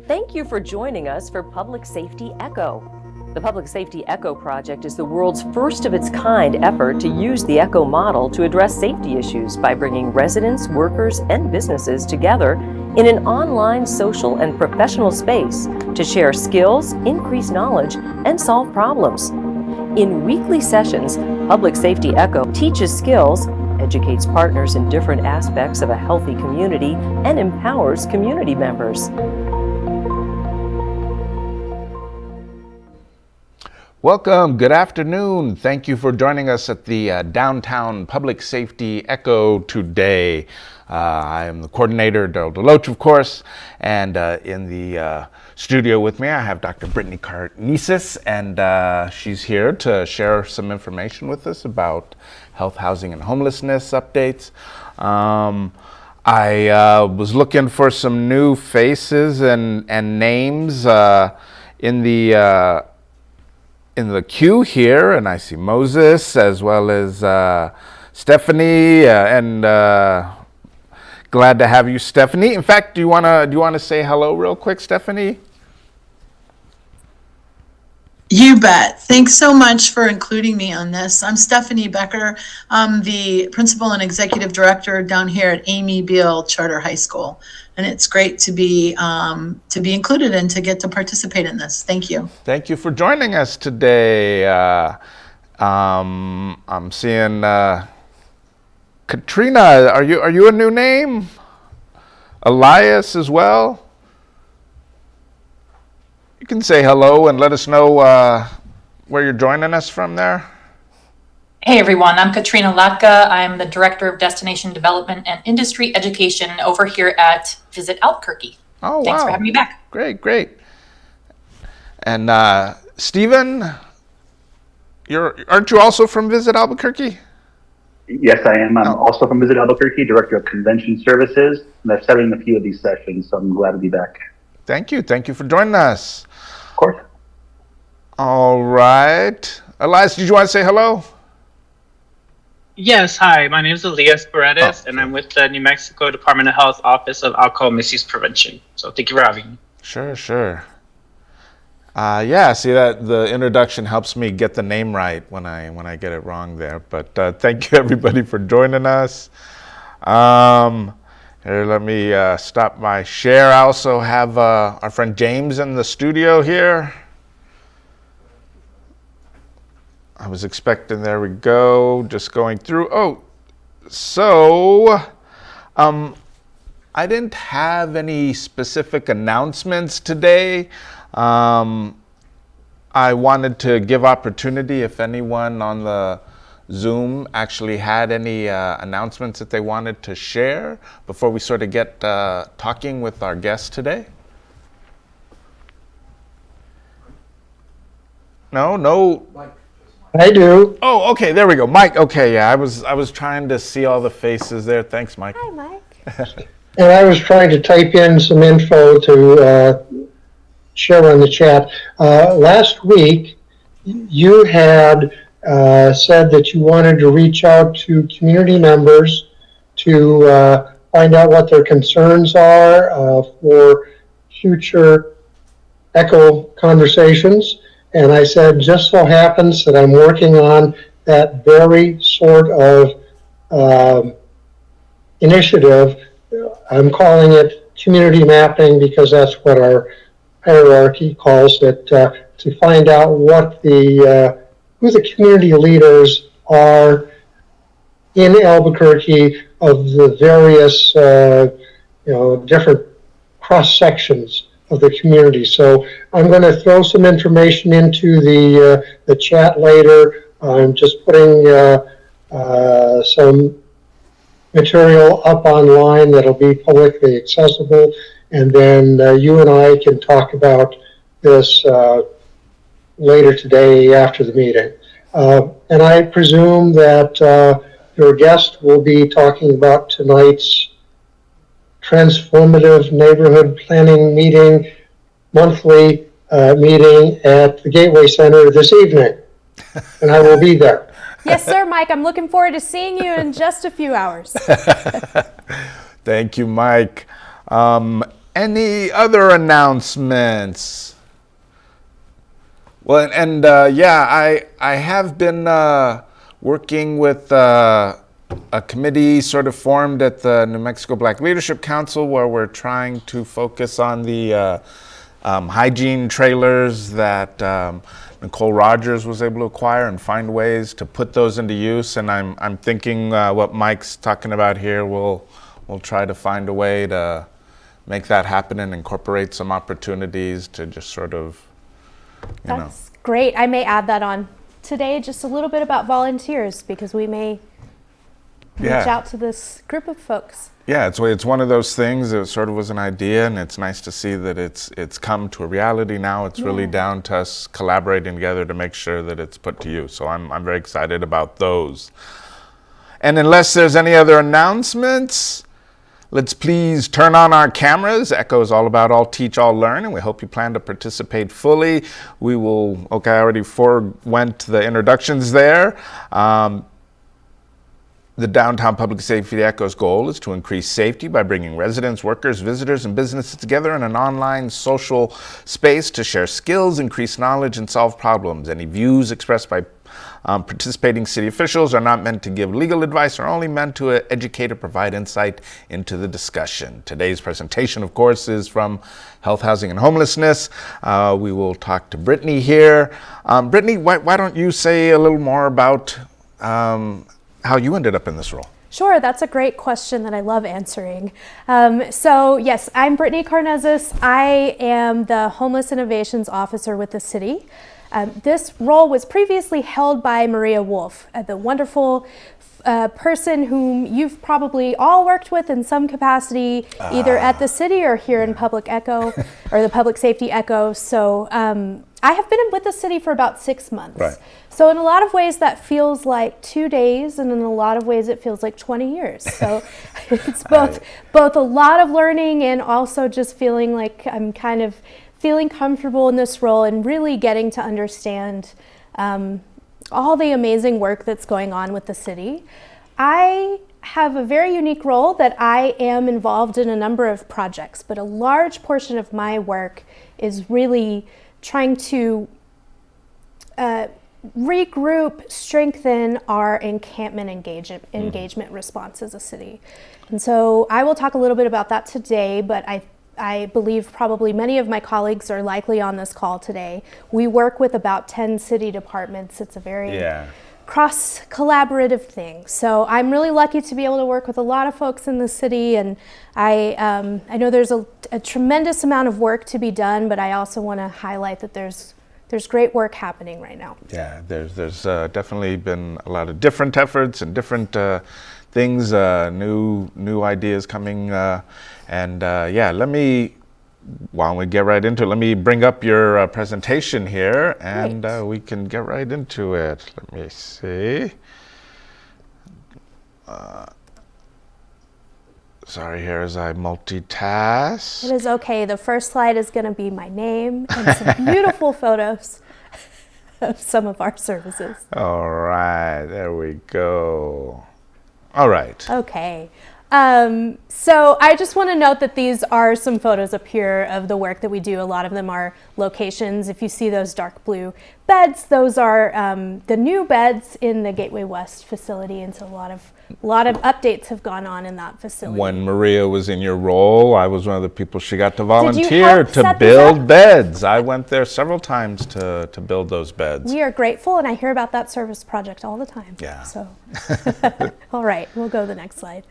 Thank you for joining us for Public Safety Echo. The Public Safety Echo project is the world's first of its kind effort to use the Echo model to address safety issues by bringing residents, workers, and businesses together in an online, social, and professional space to share skills, increase knowledge, and solve problems. In weekly sessions, Public Safety Echo teaches skills, educates partners in different aspects of a healthy community, and empowers community members. Welcome, good afternoon. Thank you for joining us at the Downtown Public Safety Echo today. I am the coordinator, Daryl Deloach, of course, and in the studio with me I have Dr. Brittany Karnezis, and she's here to share some information with us about health, housing, and homelessness updates. I was looking for some new faces and names in the queue here, and I see Moses as well as Stephanie, and glad to have you, Stephanie. In fact, do you wanna say hello real quick, Stephanie? You bet. Thanks so much for including me on this. I'm Stephanie Becker. I'm the principal and executive director down here at Amy Beal Charter High School, and it's great to be included and to get to participate in this. Thank you. Thank you for joining us today. I'm seeing Katrina. Are you a new name? Elias as well. You can say hello and let us know where you're joining us from there. Hey everyone, I'm Katrina Latka. I'm the Director of Destination Development and Industry Education over here at Visit Albuquerque. Oh, wow. Thanks for having me back. Great. And Stephen, aren't you also from Visit Albuquerque? Yes, I am. I'm also from Visit Albuquerque, Director of Convention Services, and I've started in a few of these sessions, so I'm glad to be back. Thank you for joining us. Of course. All right. Elias, did you want to say hello? Yes, hi. My name is Elias Paredes, and I'm with the New Mexico Department of Health Office of Alcohol Misuse Prevention. So thank you for having me. Sure. Yeah, see that the introduction helps me get the name right when I get it wrong there. But thank you everybody for joining us. Here, let me stop my share. I also have our friend James in the studio here. I was expecting, there we go, just going through. Oh, so I didn't have any specific announcements today. I wanted to give opportunity if anyone on the Zoom actually had any announcements that they wanted to share before we sort of get talking with our guests today. No. I do. Oh, okay, there we go. Mike, okay, yeah, I was trying to see all the faces there. Thanks, Mike. Hi, Mike. And I was trying to type in some info to share on the chat. Last week, you had said that you wanted to reach out to community members to find out what their concerns are for future Echo conversations. And I said, just so happens that I'm working on that very sort of initiative. I'm calling it community mapping because that's what our hierarchy calls it, to find out what who the community leaders are in Albuquerque of the various different cross sections of the community. So I'm going to throw some information into the chat later. I'm just putting some material up online that'll be publicly accessible, and then you and I can talk about this later today after the meeting. And I presume that your guest will be talking about tonight's transformative neighborhood planning meeting, monthly meeting at the Gateway Center this evening, and I will be there. Yes, sir, Mike. I'm looking forward to seeing you in just a few hours. Thank you, Mike. Any other announcements? Well, and yeah, I have been working with a committee sort of formed at the New Mexico Black Leadership Council, where we're trying to focus on the hygiene trailers that Nicole Rogers was able to acquire and find ways to put those into use. And I'm thinking what Mike's talking about here, we'll try to find a way to make that happen and incorporate some opportunities to just sort of, That's great. I may add that on today, just a little bit about volunteers, because we may reach out to this group of folks. Yeah, it's one of those things. It sort of was an idea, and it's nice to see that it's come to a reality now. It's really down to us collaborating together to make sure that it's put to use. So I'm very excited about those. And unless there's any other announcements, let's please turn on our cameras. ECHO is all about all teach, all learn, and we hope you plan to participate fully. We will, I already forewent the introductions there. The Downtown Public Safety ECHO's goal is to increase safety by bringing residents, workers, visitors, and businesses together in an online social space to share skills, increase knowledge, and solve problems. Any views expressed by participating city officials are not meant to give legal advice, are only meant to educate or provide insight into the discussion. Today's presentation, of course, is from Health, Housing, and Homelessness. We will talk to Brittany here. Brittany, why don't you say a little more about how you ended up in this role? Sure, that's a great question that I love answering. So yes, I'm Brittany Karnezis. I am the Homeless Innovations Officer with the city. This role was previously held by Maria Wolf, the wonderful person whom you've probably all worked with in some capacity, either at the city or here in Public ECHO or the Public Safety ECHO. So I have been with the city for about 6 months. Right. So in a lot of ways that feels like 2 days, and in a lot of ways it feels like 20 years. So it's both a lot of learning and also just feeling like I'm kind of feeling comfortable in this role and really getting to understand all the amazing work that's going on with the city. I have a very unique role that I am involved in a number of projects, but a large portion of my work is really trying to regroup, strengthen our encampment engagement response as a city. And so I will talk a little bit about that today, but I believe probably many of my colleagues are likely on this call today. We work with about 10 city departments. It's a very cross-collaborative thing. So I'm really lucky to be able to work with a lot of folks in the city, and I know there's a tremendous amount of work to be done, but I also want to highlight that there's great work happening right now. Yeah, there's definitely been a lot of different efforts and different things, new ideas coming, why don't we get right into it? Let me bring up your presentation here, and we can get right into it. Let me see. Sorry, here as I multitask. It is okay. The first slide is going to be my name and some beautiful photos of some of our services. All right, there we go. All right. Okay. So I just want to note that these are some photos up here of the work that we do. A lot of them are locations. If you see those dark blue beds, those are the new beds in the Gateway West facility, and so a lot of updates have gone on in that facility. When Maria was in your role, I was one of the people she got to volunteer help to set build beds. I went there several times to build those beds. We are grateful, and I hear about that service project all the time. Yeah. So, all right, we'll go to the next slide.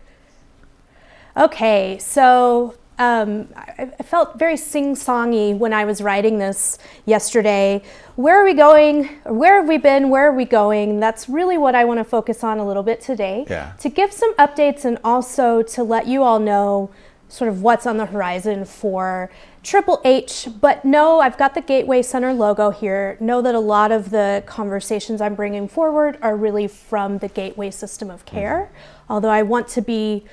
Okay, so I felt very sing-songy when I was writing this yesterday. Where are we going? Where have we been? Where are we going? That's really what I want to focus on a little bit today. Yeah. To give some updates and also to let you all know sort of what's on the horizon for Triple H. But no, I've got the Gateway Center logo here. Know that a lot of the conversations I'm bringing forward are really from the Gateway system of care. Although I want to be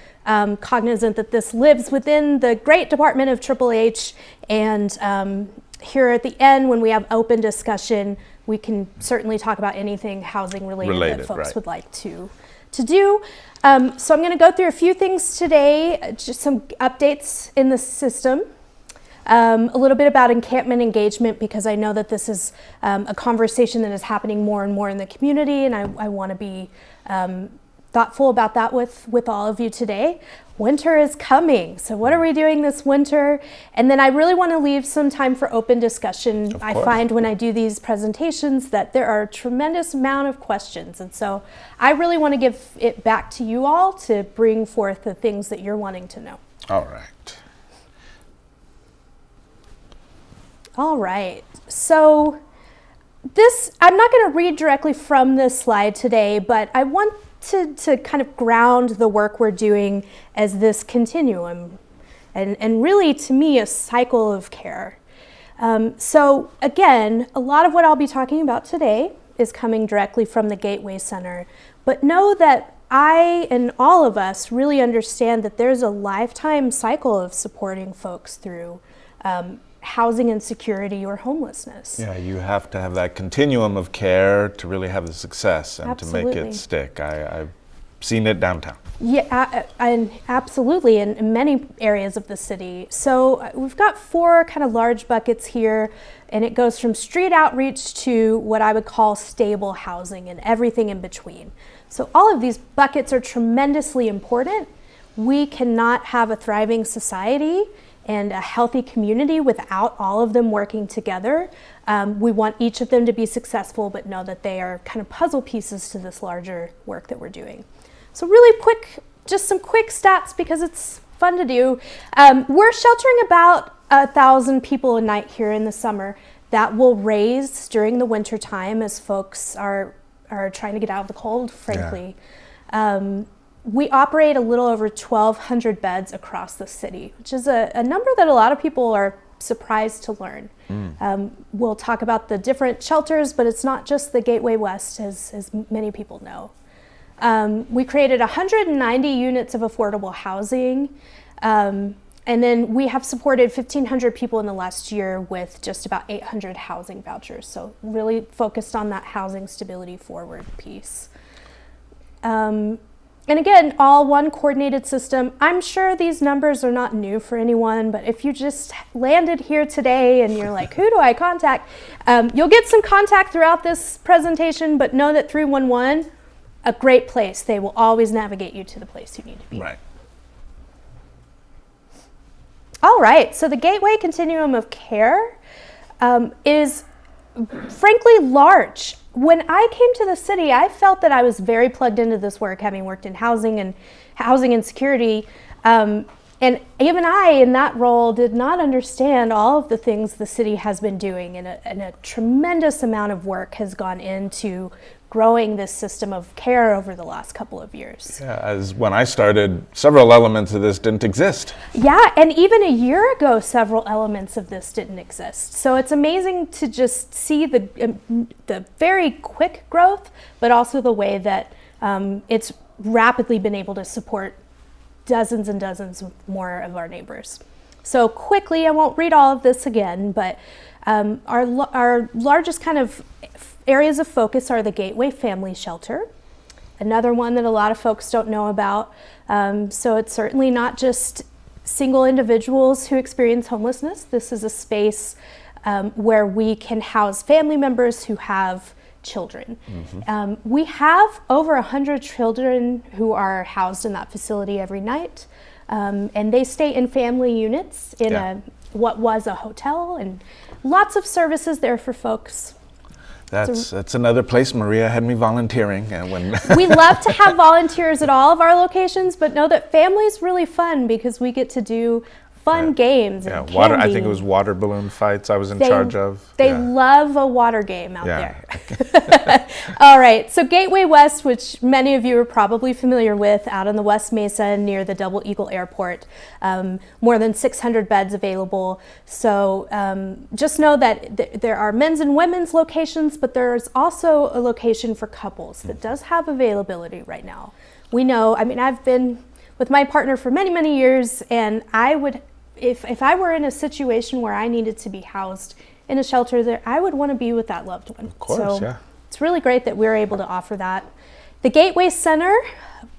cognizant that this lives within the great department of Triple H, and here at the end, when we have open discussion, we can certainly talk about anything housing related that folks would like to do. So I'm going to go through a few things today, just some updates in the system. a little bit about encampment engagement, because I know that this is a conversation that is happening more and more in the community, and I want to be thoughtful about that with all of you today. Winter is coming, so what are we doing this winter? And then I really want to leave some time for open discussion. I find when I do these presentations that there are a tremendous amount of questions, and so I really want to give it back to you all to bring forth the things that you're wanting to know. All right. All right, so this, I'm not going to read directly from this slide today, but I want to kind of ground the work we're doing as this continuum, and really, to me, a cycle of care. So again, a lot of what I'll be talking about today is coming directly from the Gateway Center, but know that I and all of us really understand that there's a lifetime cycle of supporting folks through housing insecurity or homelessness. Yeah, you have to have that continuum of care to really have the success and Absolutely. to make it stick. I've seen it downtown. Yeah, and absolutely in many areas of the city. So we've got 4 kind of large buckets here, and it goes from street outreach to what I would call stable housing and everything in between. So all of these buckets are tremendously important. We cannot have a thriving society and a healthy community without all of them working together. We want each of them to be successful, but know that they are kind of puzzle pieces to this larger work that we're doing. So really quick, just some quick stats because it's fun to do. We're sheltering about 1,000 people a night here in the summer. That will raise during the winter time as folks are trying to get out of the cold, frankly. Yeah. We operate a little over 1,200 beds across the city, which is a number that a lot of people are surprised to learn. We'll talk about the different shelters, but it's not just the Gateway West, as many people know. We created 190 units of affordable housing, and then we have supported 1,500 people in the last year with just about 800 housing vouchers, so really focused on that housing stability forward piece. And again, all one coordinated system. I'm sure these numbers are not new for anyone, but if you just landed here today and you're like, who do I contact? You'll get some contact throughout this presentation, but know that 311, a great place. They will always navigate you to the place you need to be. Right. All right, so the Gateway Continuum of Care is frankly large. When I came to the city, I felt that I was very plugged into this work, having worked in housing and housing insecurity. And even I, in that role, did not understand all of the things the city has been doing, and a tremendous amount of work has gone into growing this system of care over the last couple of years. Yeah, as when I started, several elements of this didn't exist. Yeah, and even a year ago, several elements of this didn't exist. So it's amazing to just see the very quick growth, but also the way that it's rapidly been able to support dozens and dozens more of our neighbors. So quickly, I won't read all of this again, but our largest kind of areas of focus are the Gateway Family Shelter, another one that a lot of folks don't know about. So it's certainly not just single individuals who experience homelessness. This is a space where we can house family members who have children. Mm-hmm. We have over 100 children who are housed in that facility every night, and they stay in family units in what was a hotel, and lots of services there for folks. That's another place Maria had me volunteering. And when we love to have volunteers at all of our locations, but know that family's really fun because we get to do fun games and candy. I think it was water balloon fights I was in charge of. They love a water game out there. All right, so Gateway West, which many of you are probably familiar with, out on the West Mesa near the Double Eagle Airport, more than 600 beds available. So just know that there are men's and women's locations, but there's also a location for couples that does have availability right now. We know, I mean, I've been with my partner for many, many years, and I would, if I were in a situation where I needed to be housed in a shelter, there, I would want to be with that loved one. Of course, so it's really great that we're able to offer that. The Gateway Center,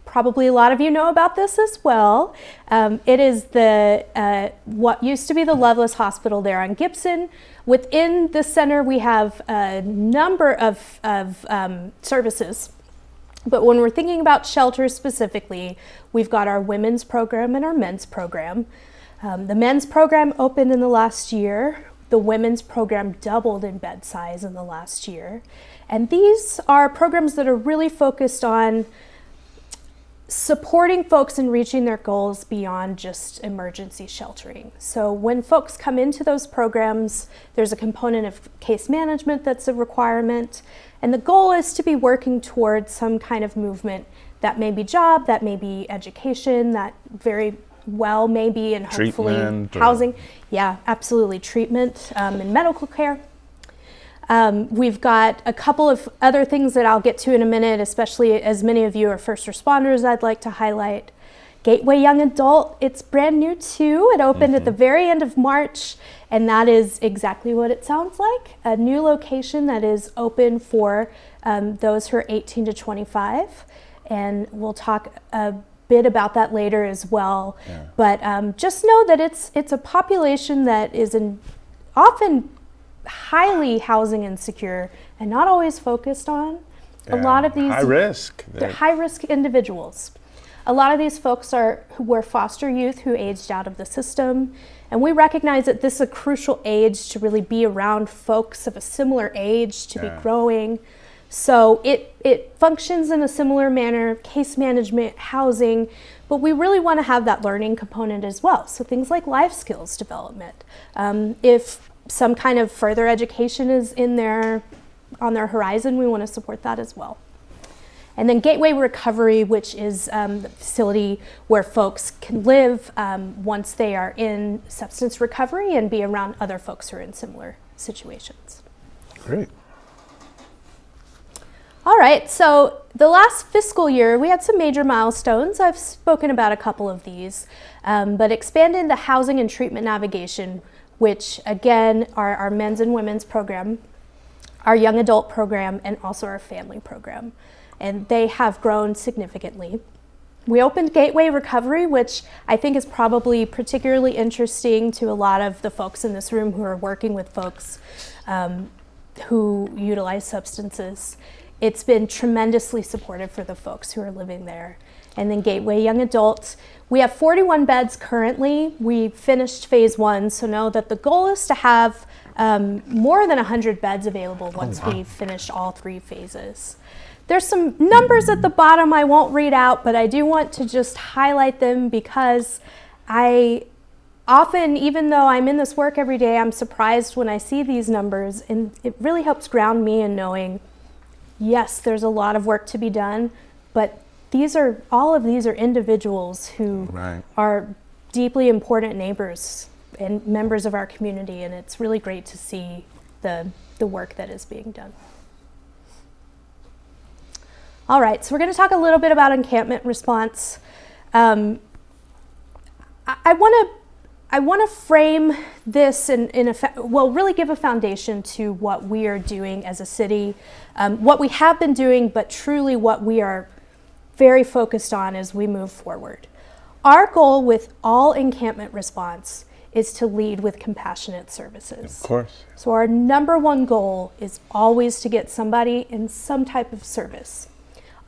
probably a lot of you know about this as well. It is the what used to be the Loveless Hospital there on Gibson. Within the center, we have a number of services. But when we're thinking about shelters specifically, we've got our women's program and our men's program. The men's program opened in the last year. The women's program doubled in bed size in the last year. And these are programs that are really focused on supporting folks in reaching their goals beyond just emergency sheltering. So when folks come into those programs, there's a component of case management that's a requirement. And the goal is to be working towards some kind of movement. That may be job, that may be education, that very well may be, and hopefully Treatment housing. Yeah, absolutely, treatment and medical care. We've got a couple of other things that I'll get to in a minute, especially as many of you are first responders. I'd like to highlight Gateway Young Adult. It's brand new too. It opened at the very end of March, and that is exactly what it sounds like. A new location that is open for those who are 18 to 25. And we'll talk a bit about that later as well. Yeah. But just know that it's a population that is often highly housing insecure and not always focused on. Yeah. A lot of these high risk. They're high risk individuals. A lot of these folks were foster youth who aged out of the system, and we recognize that this is a crucial age to really be around folks of a similar age, to be growing. So it functions in a similar manner, case management, housing, but we really want to have that learning component as well. So things like life skills development. If some kind of further education is on their horizon, we want to support that as well. And then Gateway Recovery, which is the facility where folks can live once they are in substance recovery and be around other folks who are in similar situations. Great. All right, so the last fiscal year, we had some major milestones. I've spoken about a couple of these, but expanded the housing and treatment navigation, which again are our men's and women's program, our young adult program, and also our family program. And they have grown significantly. We opened Gateway Recovery, which I think is probably particularly interesting to a lot of the folks in this room who are working with folks who utilize substances. It's been tremendously supportive for the folks who are living there. And then Gateway Young Adult, we have 41 beds currently. We finished phase 1, so know that the goal is to have more than 100 beds available once we finish all 3 phases. There's some numbers at the bottom I won't read out, but I do want to just highlight them because I often, even though I'm in this work every day, I'm surprised when I see these numbers, and it really helps ground me in knowing, yes, there's a lot of work to be done, but all of these are individuals who are deeply important neighbors and members of our community, and it's really great to see the work that is being done. All right, so we're going to talk a little bit about encampment response. I want to frame this really give a foundation to what we are doing as a city, what we have been doing, but truly what we are very focused on as we move forward. Our goal with all encampment response is to lead with compassionate services. Of course. So our number one goal is always to get somebody in some type of service.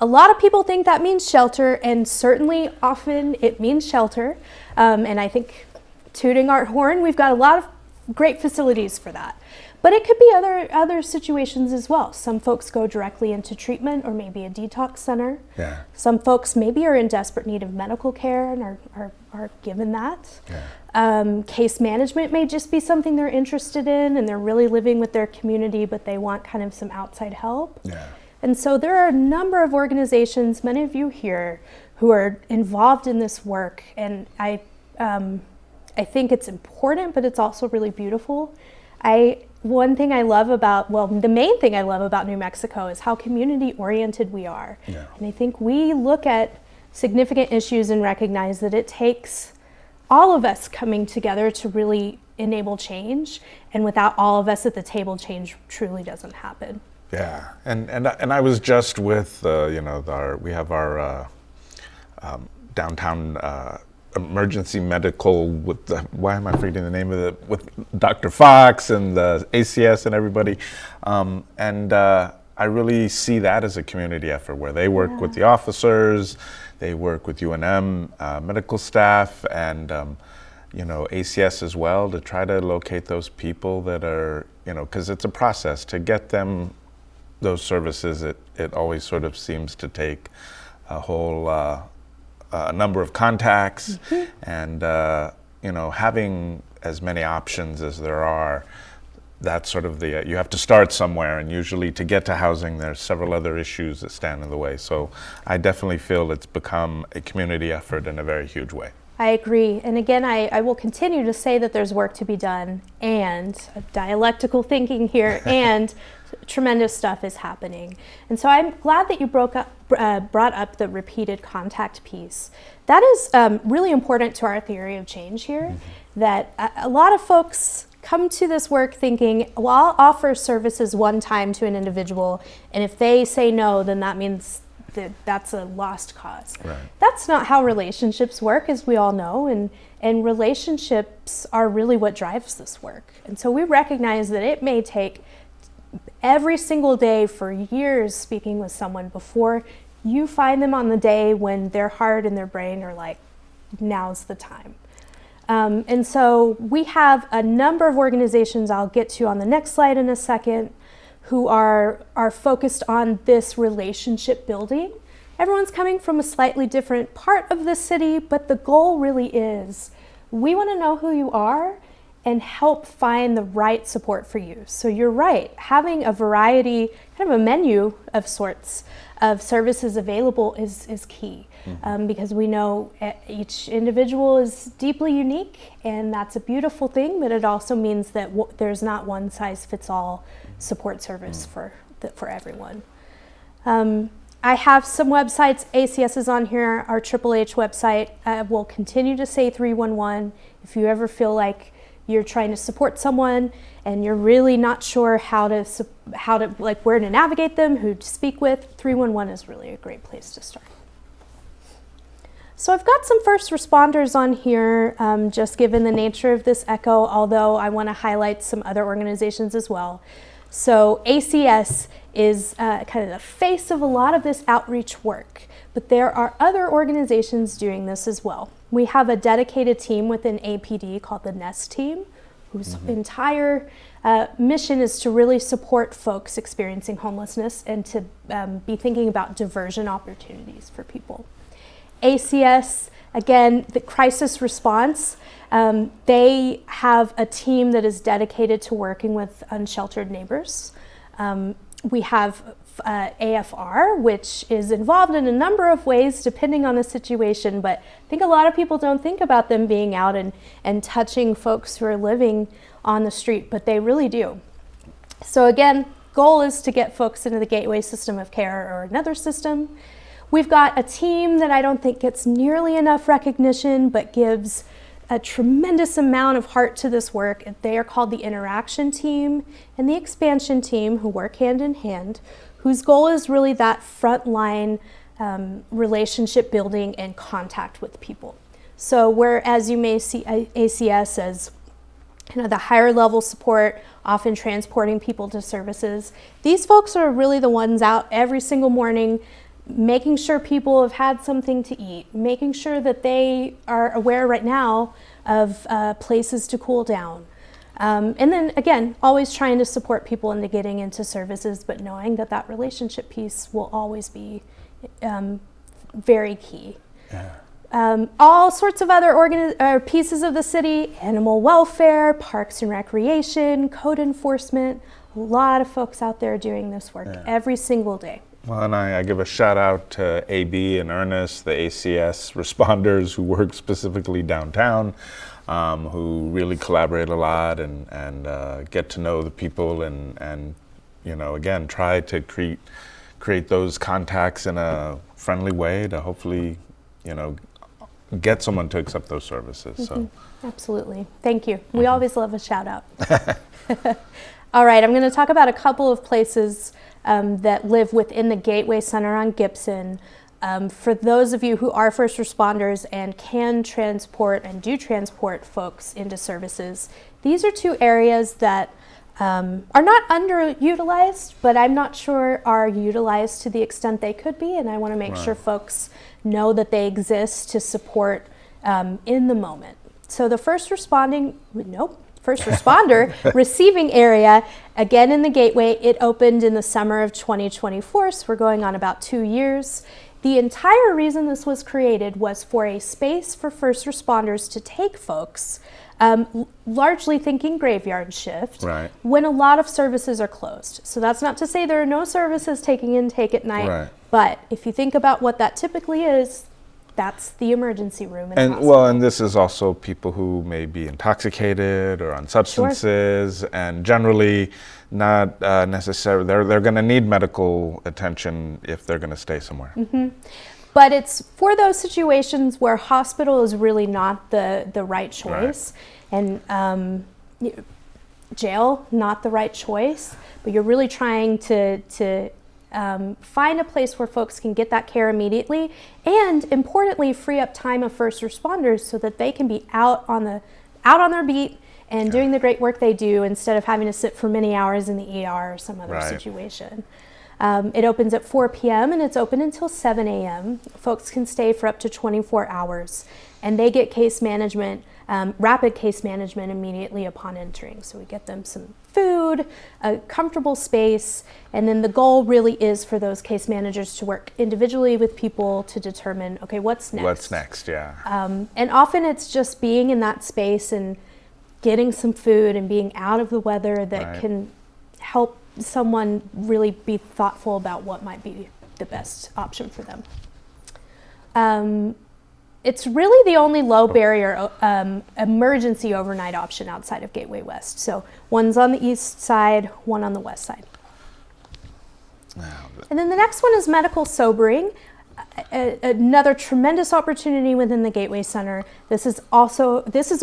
A lot of people think that means shelter, and certainly often it means shelter. And I think, tooting our horn, we've got a lot of great facilities for that. But it could be other situations as well. Some folks go directly into treatment or maybe a detox center. Yeah. Some folks maybe are in desperate need of medical care and are given that. Yeah. Case management may just be something they're interested in and they're really living with their community, but they want kind of some outside help. Yeah. And so there are a number of organizations, many of you here, who are involved in this work. And I think it's important, but it's also really beautiful. The main thing I love about New Mexico is how community-oriented we are. Yeah. And I think we look at significant issues and recognize that it takes all of us coming together to really enable change. And without all of us at the table, change truly doesn't happen. Yeah, and I was just with we have our downtown emergency medical with the, why am I forgetting the name of it, with Dr. Fox and the ACS and everybody. I really see that as a community effort where they work with the officers, they work with UNM medical staff, and ACS as well, to try to locate those people that are, because it's a process to get them those services. It always sort of seems to take a whole a number of contacts, and having as many options as there are. That's sort of the, you have to start somewhere, and usually to get to housing, there's several other issues that stand in the way. So I definitely feel it's become a community effort in a very huge way. I agree. And again, I will continue to say that there's work to be done, and dialectical thinking here, and tremendous stuff is happening. And so I'm glad that you brought up the repeated contact piece. That is really important to our theory of change here, that a lot of folks come to this work thinking, well, I'll offer services one time to an individual, and if they say no, then that means that's a lost cause. Right. That's not how relationships work, as we all know, and relationships are really what drives this work. And so we recognize that it may take every single day for years speaking with someone before you find them on the day when their heart and their brain are like, now's the time. And so we have a number of organizations I'll get to on the next slide in a second who are focused on this relationship building. Everyone's coming from a slightly different part of the city, but the goal really is we want to know who you are and help find the right support for you. So you're right, having a variety, kind of a menu of sorts of services available is key. Because we know each individual is deeply unique, and that's a beautiful thing, but it also means that there's not one size fits all support service for everyone. I have some websites. ACS is on here, our Triple H website. We'll continue to say 311 if you ever feel like you're trying to support someone and you're really not sure how to like where to navigate them, who to speak with. 311 is really a great place to start. So I've got some first responders on here, just given the nature of this echo, although I want to highlight some other organizations as well. So ACS is kind of the face of a lot of this outreach work, but there are other organizations doing this as well. We have a dedicated team within APD called the NEST team, whose entire mission is to really support folks experiencing homelessness and to be thinking about diversion opportunities for people. ACS, again, the crisis response, they have a team that is dedicated to working with unsheltered neighbors. We have AFR, which is involved in a number of ways depending on the situation, but I think a lot of people don't think about them being out and touching folks who are living on the street, but they really do. So again, goal is to get folks into the gateway system of care or another system. We've got a team that I don't think gets nearly enough recognition, but gives a tremendous amount of heart to this work. They are called the Interaction Team and the Expansion Team, who work hand in hand, whose goal is really that frontline relationship building and contact with people. So whereas you may see ACS as the higher level support, often transporting people to services, these folks are really the ones out every single morning, making sure people have had something to eat, making sure that they are aware right now of places to cool down. And then again, always trying to support people into getting into services, but knowing that that relationship piece will always be very key. Yeah. All sorts of other pieces of the city, animal welfare, parks and recreation, code enforcement, a lot of folks out there doing this work every single day. Well, and I give a shout out to AB and Ernest, the ACS responders who work specifically downtown, who really collaborate a lot and get to know the people and again, try to create those contacts in a friendly way to hopefully, get someone to accept those services. So. Absolutely. Thank you. We always love a shout out. All right, I'm going to talk about a couple of places that live within the Gateway Center on Gibson. For those of you who are first responders and can transport and do transport folks into services, these are two areas that are not underutilized, but I'm not sure are utilized to the extent they could be, and I want to make sure folks know that they exist to support in the moment. So the first responder receiving area, again in the Gateway, it opened in the summer of 2024, so we're going on about 2 years. The entire reason this was created was for a space for first responders to take folks, largely thinking graveyard shift, when a lot of services are closed. So that's not to say there are no services taking intake at night, but if you think about what that typically is, that's the emergency room in a hospital. Well, and this is also people who may be intoxicated or on substances, and generally not necessarily, they're going to need medical attention if they're going to stay somewhere. But it's for those situations where hospital is really not the right choice, and jail, not the right choice, but you're really trying to find a place where folks can get that care immediately, and importantly, free up time of first responders so that they can be out on their beat and doing the great work they do instead of having to sit for many hours in the ER or some other situation. It opens at 4 p.m. and it's open until 7 a.m. Folks can stay for up to 24 hours, and they get case management, rapid case management immediately upon entering. So we get them some food, a comfortable space, and then the goal really is for those case managers to work individually with people to determine, okay, what's next? What's next, And often it's just being in that space and getting some food and being out of the weather that can help someone really be thoughtful about what might be the best option for them. It's really the only low barrier emergency overnight option outside of Gateway West. So one's on the east side, one on the west side. And then the next one is medical sobering. Another tremendous opportunity within the Gateway Center. This is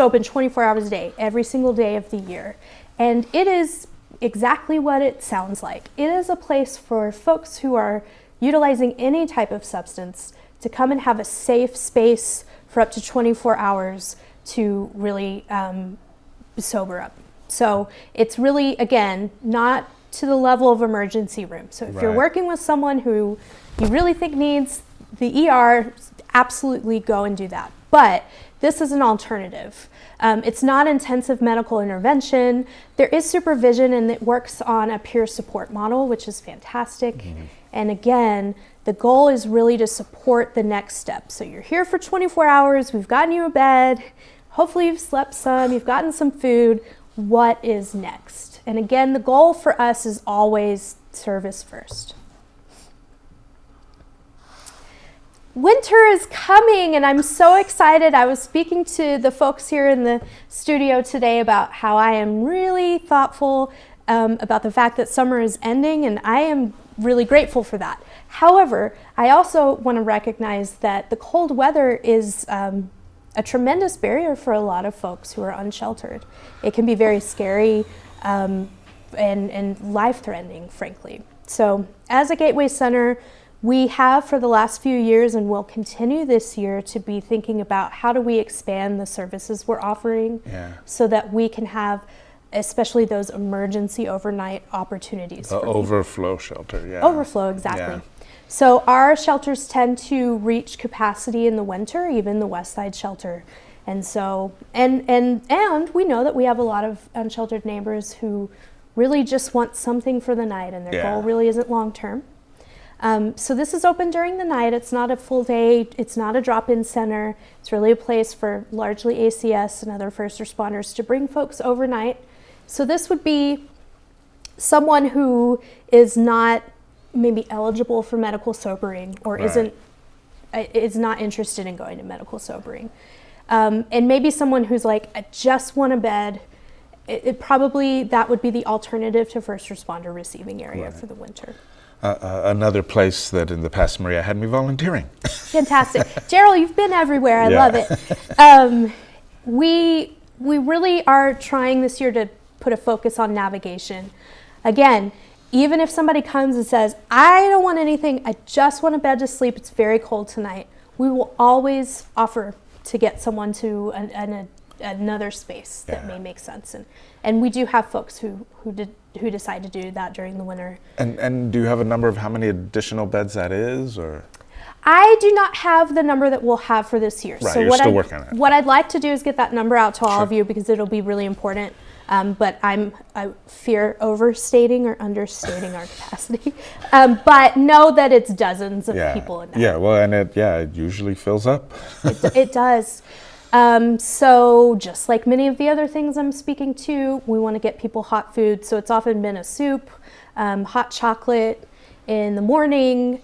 open 24 hours a day, every single day of the year. And it is exactly what it sounds like. It is a place for folks who are utilizing any type of substance to come and have a safe space for up to 24 hours to really sober up. So it's really, again, not to the level of emergency room. So if you're working with someone who you really think needs the ER, absolutely go and do that. But this is an alternative. It's not intensive medical intervention. There is supervision, and it works on a peer support model, which is fantastic. And again, the goal is really to support the next step. So you're here for 24 hours, we've gotten you a bed, hopefully you've slept some, you've gotten some food. What is next? And again, the goal for us is always service first. Winter is coming, and I'm so excited. I was speaking to the folks here in the studio today about how I am really thoughtful about the fact that summer is ending, and I am really grateful for that. However, I also want to recognize that the cold weather is a tremendous barrier for a lot of folks who are unsheltered. It can be very scary and life-threatening, frankly. So as a Gateway Center, we have for the last few years and will continue this year to be thinking about how do we expand the services we're offering so that we can have especially those emergency overnight opportunities. Overflow shelter, Overflow, exactly. So our shelters tend to reach capacity in the winter, even the West Side shelter. And so, and we know that we have a lot of unsheltered neighbors who really just want something for the night, and their goal really isn't long term. So this is open during the night. It's not a full day. It's not a drop-in center. It's really a place for largely ACS and other first responders to bring folks overnight. So this would be someone who is not maybe eligible for medical sobering or is not interested in going to medical sobering. And maybe someone who's like, I just want a bed. It probably, that would be the alternative to first responder receiving area for the winter. Another place that in the past Maria had me volunteering. Fantastic. Gerald, you've been everywhere. I love it. We really are trying this year to put a focus on navigation. Again, even if somebody comes and says, I don't want anything, I just want a bed to sleep, it's very cold tonight, we will always offer to get someone to another space that may make sense. And we do have folks who decide to do that during the winter. And do you have a number of how many additional beds that is, or? I do not have the number that we'll have for this year. Right, so you're still working on it. What I'd like to do is get that number out to all of you, because it'll be really important. But I fear overstating or understating our capacity. But know that it's dozens of people in there. Yeah, well, and it usually fills up. It does. So just like many of the other things I'm speaking to, we want to get people hot food. So it's often been a soup, hot chocolate in the morning.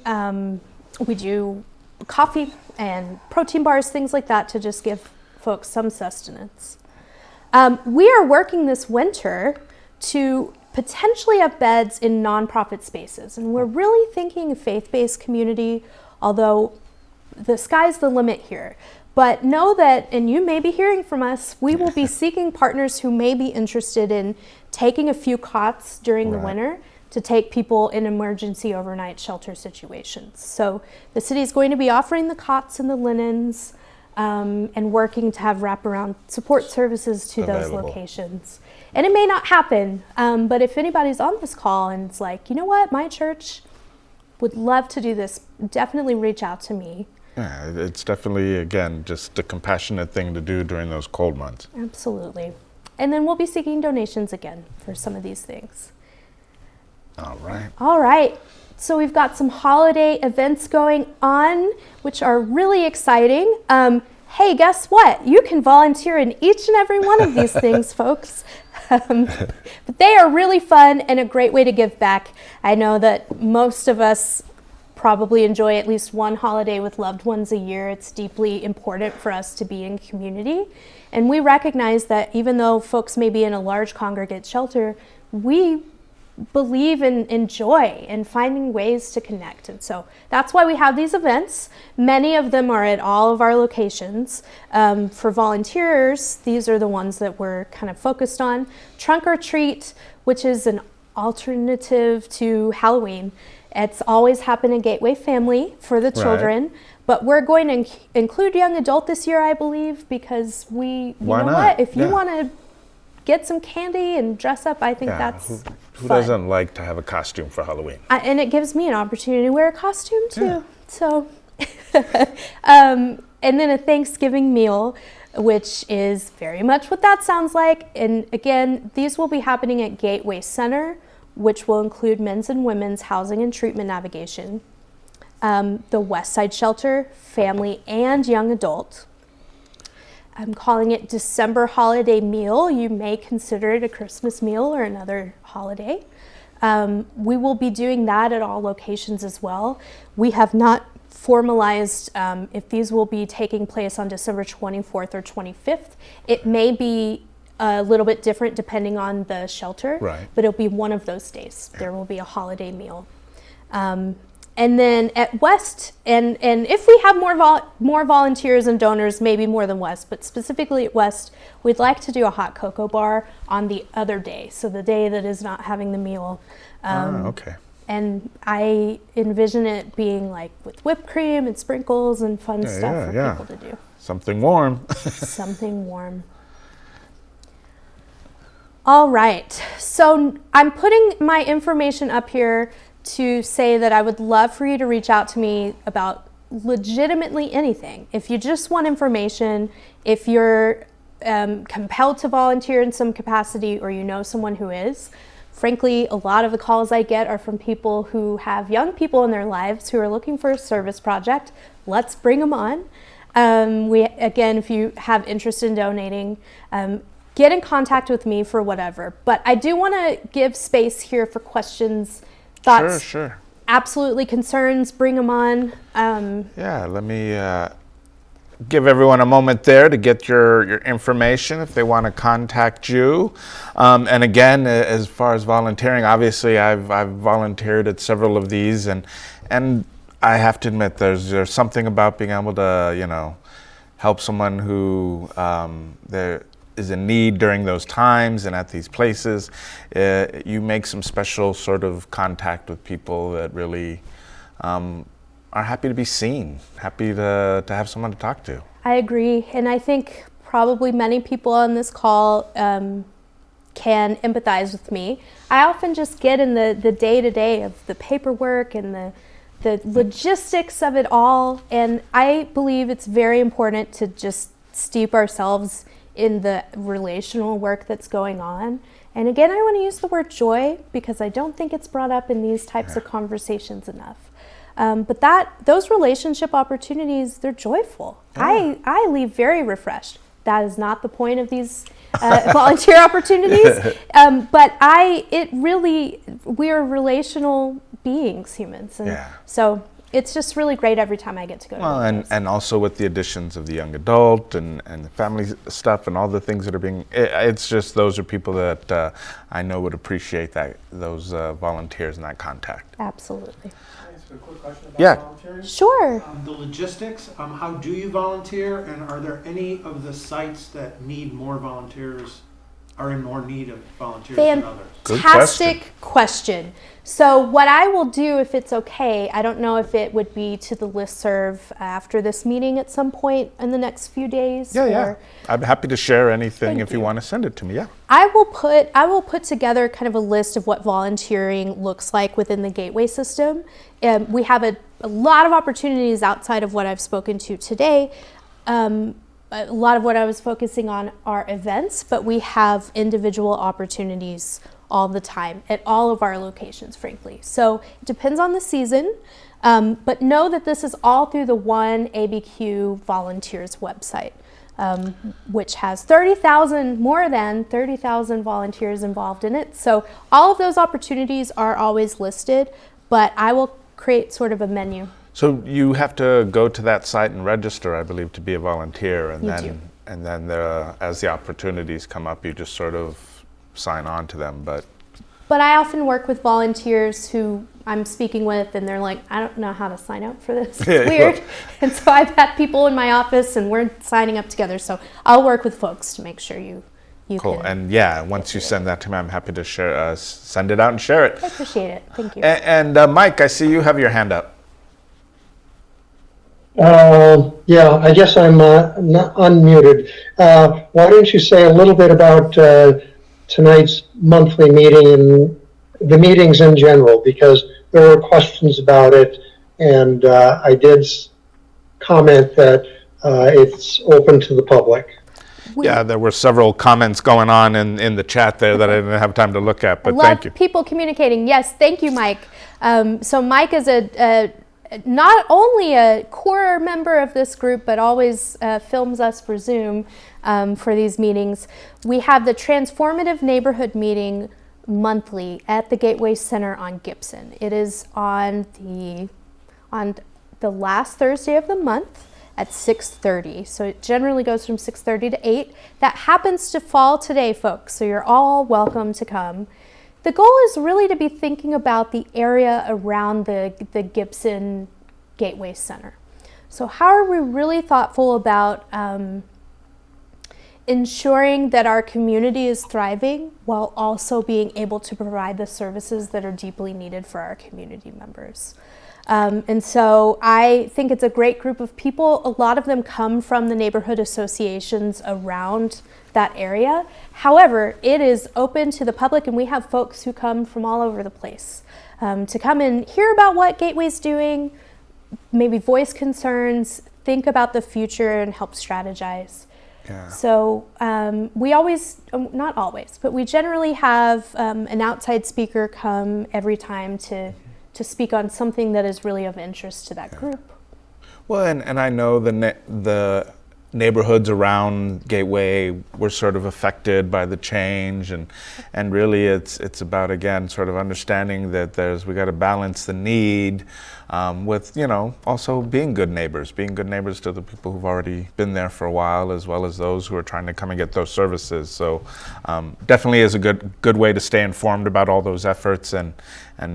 We do coffee and protein bars, things like that, to just give folks some sustenance. We are working this winter to potentially have beds in nonprofit spaces. And we're really thinking faith-based community, although the sky's the limit here. But know that, and you may be hearing from us, we will be seeking partners who may be interested in taking a few cots during the winter to take people in emergency overnight shelter situations. So the city is going to be offering the cots and the linens, and working to have wraparound support services to those locations. And it may not happen, but if anybody's on this call and it's like, you know what, my church would love to do this, definitely reach out to me. Yeah, it's definitely, again, just a compassionate thing to do during those cold months. Absolutely. And then we'll be seeking donations again for some of these things. All right. All right. So we've got some holiday events going on, which are really exciting. Hey, guess what? You can volunteer in each and every one of these things, folks. But they are really fun and a great way to give back. I know that most of us probably enjoy at least one holiday with loved ones a year. It's deeply important for us to be in community. And we recognize that even though folks may be in a large congregate shelter, we believe in joy and finding ways to connect. And so that's why we have these events. Many of them are at all of our locations. For volunteers, these are the ones that we're kind of focused on. Trunk or Treat, which is an alternative to Halloween. It's always happened in Gateway Family for the children, but we're going to include young adult this year, I believe, because you know what? If you want to get some candy and dress up, I think that's who doesn't like to have a costume for Halloween? And it gives me an opportunity to wear a costume too. Yeah. So, and then a Thanksgiving meal, which is very much what that sounds like. And again, these will be happening at Gateway Center, which will include men's and women's housing and treatment navigation, the West Side Shelter, family and young adult. I'm calling it December holiday meal. You may consider it a Christmas meal or another holiday. We will be doing that at all locations as well. We have not formalized if these will be taking place on December 24th or 25th. It may be a little bit different depending on the shelter, but it'll be one of those days. There will be a holiday meal. And then at West, and if we have more volunteers and donors, maybe more than West, but specifically at West, we'd like to do a hot cocoa bar on the other day, so the day that is not having the meal. Okay. And I envision it being like with whipped cream and sprinkles and fun stuff for people to do. Something warm. Something warm. All right, so I'm putting my information up here to say that I would love for you to reach out to me about legitimately anything. If you just want information, if you're compelled to volunteer in some capacity or you know someone who is. Frankly, a lot of the calls I get are from people who have young people in their lives who are looking for a service project. Let's bring them on. Again, if you have interest in donating, get in contact with me for whatever. But I do want to give space here for questions, thoughts, sure. Absolutely concerns, bring them on. Let me give everyone a moment there to get your information if they want to contact you. And again, as far as volunteering, obviously I've volunteered at several of these, and I have to admit there's something about being able to help someone who is in need during those times and at these places, you make some special sort of contact with people that really are happy to be seen, happy to have someone to talk to. I agree, and I think probably many people on this call can empathize with me. I often just get in the day-to-day of the paperwork and the logistics of it all, and I believe it's very important to just steep ourselves in the relational work that's going on. And again, I want to use the word joy because I don't think it's brought up in these types of conversations enough. But those relationship opportunities, they're joyful. Yeah. I leave very refreshed. That is not the point of these volunteer opportunities. But we are relational beings, humans. And so it's just really great every time I get to go to and also with the additions of the young adult and the family stuff and all the things that are being, it's just those are people that I know would appreciate those volunteers and that contact. Absolutely. A quick question about volunteering? Sure. The logistics, how do you volunteer, and are there any of the sites that need more volunteers, are in more need of volunteers than others? Fantastic question. So what I will do, if it's okay, I don't know if it would be to the listserv after this meeting at some point in the next few days. Yeah. I'm happy to share anything if you want to send it to me. Yeah. I will put together kind of a list of what volunteering looks like within the Gateway system. We have a lot of opportunities outside of what I've spoken to today. A lot of what I was focusing on are events, but we have individual opportunities all the time at all of our locations, frankly. So it depends on the season, but know that this is all through the One ABQ Volunteers website, which has more than 30,000 volunteers involved in it. So all of those opportunities are always listed, but I will create sort of a menu. So you have to go to that site and register, I believe, to be a volunteer, and then as the opportunities come up, you just sort of sign on to them. But I often work with volunteers who I'm speaking with, and they're like, I don't know how to sign up for this. It's weird. And so I've had people in my office, and we're signing up together. So I'll work with folks to make sure you cool. And once you send that to me, I'm happy to share, send it out and share it. I appreciate it. Thank you. And Mike, I see you have your hand up. I guess I'm not unmuted. Why don't you say a little bit about tonight's monthly meeting and the meetings in general, because there were questions about it, and I did comment that it's open to the public. Yeah, there were several comments going on in the chat there that I didn't have time to look at, but thank you. People communicating. Yes, thank you, Mike. So Mike is not only a core member of this group, but always films us for Zoom for these meetings. We have the Transformative Neighborhood Meeting monthly at the Gateway Center on Gibson. It is on the last Thursday of the month at 6:30. So it generally goes from 6:30 to 8. That happens to fall today, folks, so you're all welcome to come. The goal is really to be thinking about the area around the Gibson Gateway Center. So how are we really thoughtful about ensuring that our community is thriving while also being able to provide the services that are deeply needed for our community members? And so I think it's a great group of people. A lot of them come from the neighborhood associations around that area. However, it is open to the public, and we have folks who come from all over the place to come and hear about what Gateway's doing, maybe voice concerns, think about the future, and help strategize. Yeah. So we always, not always, but we generally have an outside speaker come every time to speak on something that is really of interest to that group. Well, and I know the neighborhoods around Gateway were sort of affected by the change, and really it's about, again, sort of understanding that we got to balance the need with, also being good neighbors to the people who've already been there for a while, as well as those who are trying to come and get those services. So definitely is a good way to stay informed about all those efforts and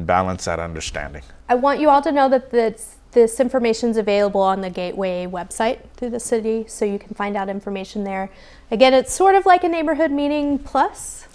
balance that understanding. I want you all to know that this information is available on the Gateway website through the city, so you can find out information there. again, it's sort of like a neighborhood meeting plus.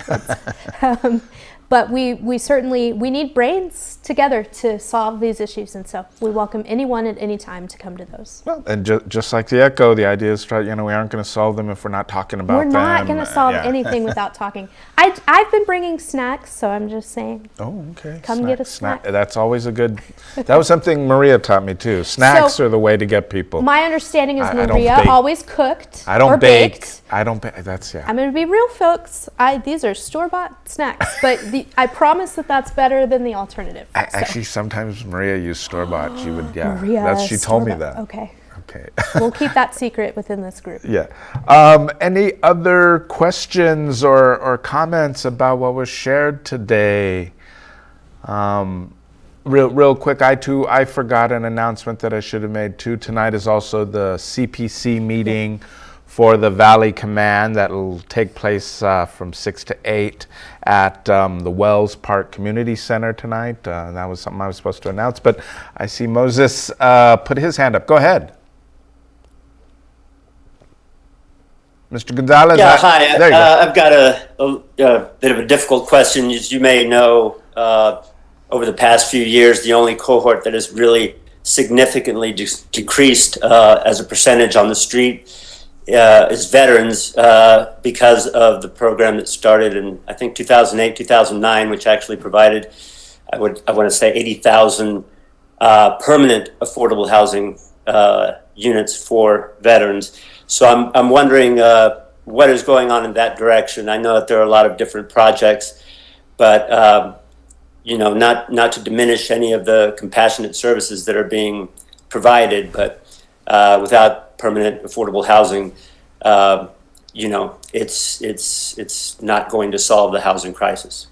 But we certainly, we need brains together to solve these issues, and so we welcome anyone at any time to come to those. Well, and just like the Echo, the idea is, we aren't going to solve them if we're not talking about them. We're not going to solve anything without talking. I've been bringing snacks, so I'm just saying. Oh, okay. Come get a snack. That's always a good, that was something Maria taught me too. Snacks are the way to get people. My understanding is I don't Maria bake. always cooked I don't or bake. baked. I don't bake. That's, I'm going to be real, folks. These are store-bought snacks, but I promise that that's better than the alternative. Actually, sometimes Maria used store-bought. She would, Maria, she told me store-bought. that. Okay. Okay. We'll keep that secret within this group. Yeah. Any other questions or comments about what was shared today? Real quick, I forgot an announcement that I should have made too. Tonight is also the CPC meeting for the Valley Command that will take place from 6 to 8 at the Wells Park Community Center tonight. That was something I was supposed to announce, but I see Moses put his hand up. Go ahead. Mr. Gonzalez? Yeah, hi. There you go. I've got a bit of a difficult question. As you may know, over the past few years, the only cohort that has really significantly decreased as a percentage on the street is veterans because of the program that started in, I think, 2008, 2009, which actually provided, I want to say, 80,000 permanent affordable housing units for veterans. So I'm wondering what is going on in that direction. I know that there are a lot of different projects, but not to diminish any of the compassionate services that are being provided, but without permanent affordable housing, it's not going to solve the housing crisis.